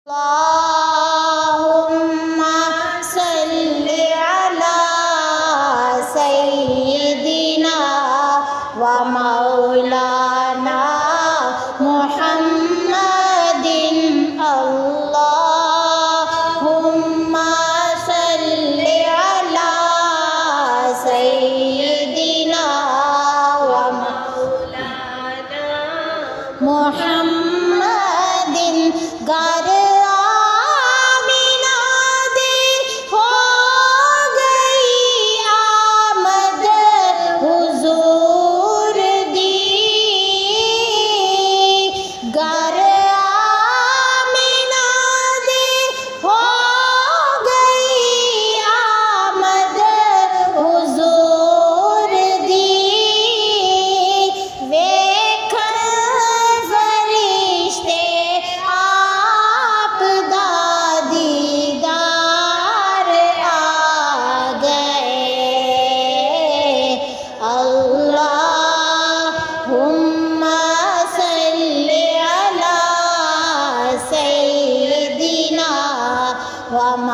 اللهم صل على سيدنا ومولانا محمد اللهم صل على سيدنا ومولانا محمد غار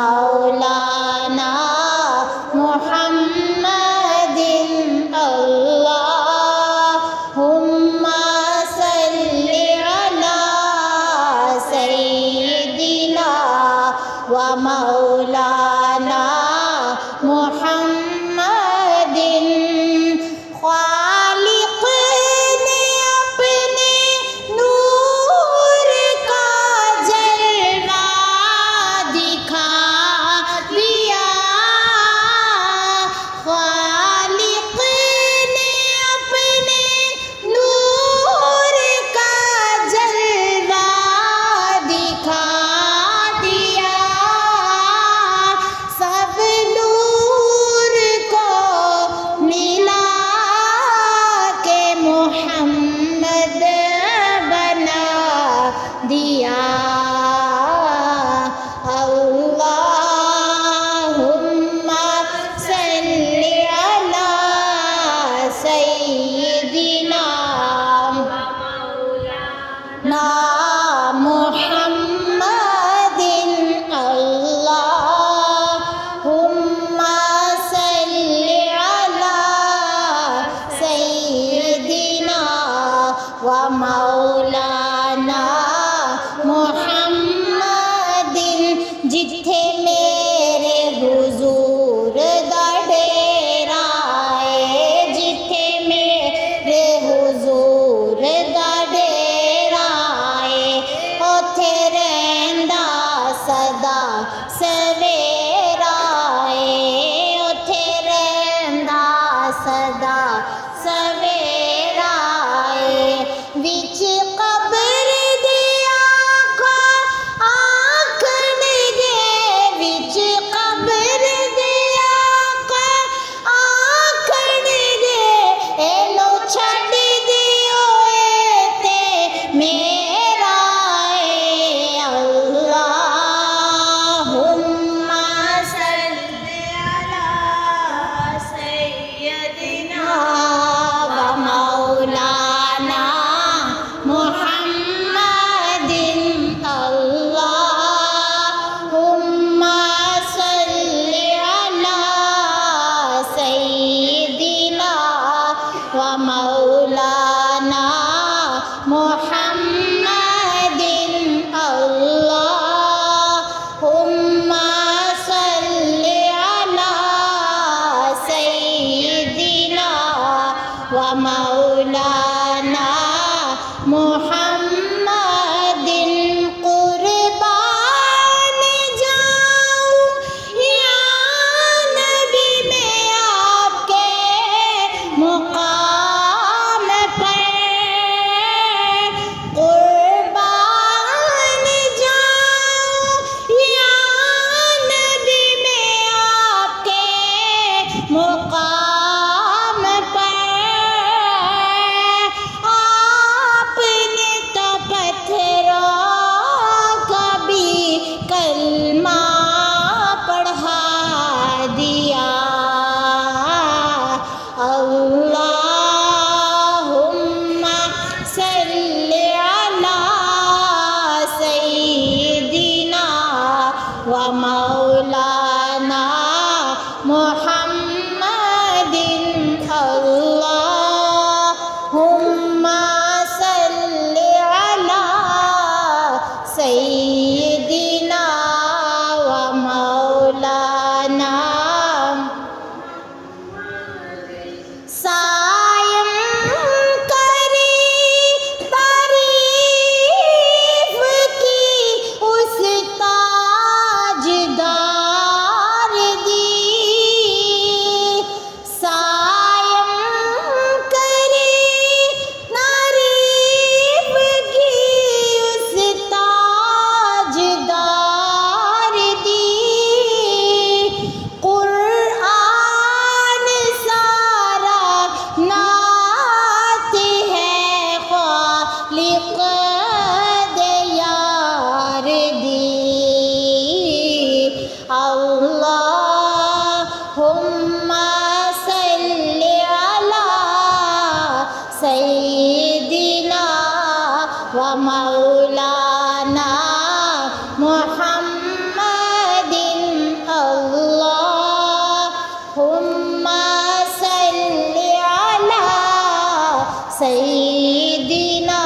ومولانا محمد اللهم صل على سيدنا ومولانا محمد خالق نے اپنے نور کا جلوہ دکھا دیا خالق نے اپنے نور کا جلوہ دکھا دیا سيدنا ومولانا سائم کرے تعریف کی اس تاجدار دی سائم کرے تعریف کی اس تاجدار دی قرآن سارا نعت ہے خالق دیار دی اللہم صلی علی سیدنا و مولانا محمد اللہم صلی علی سیدنا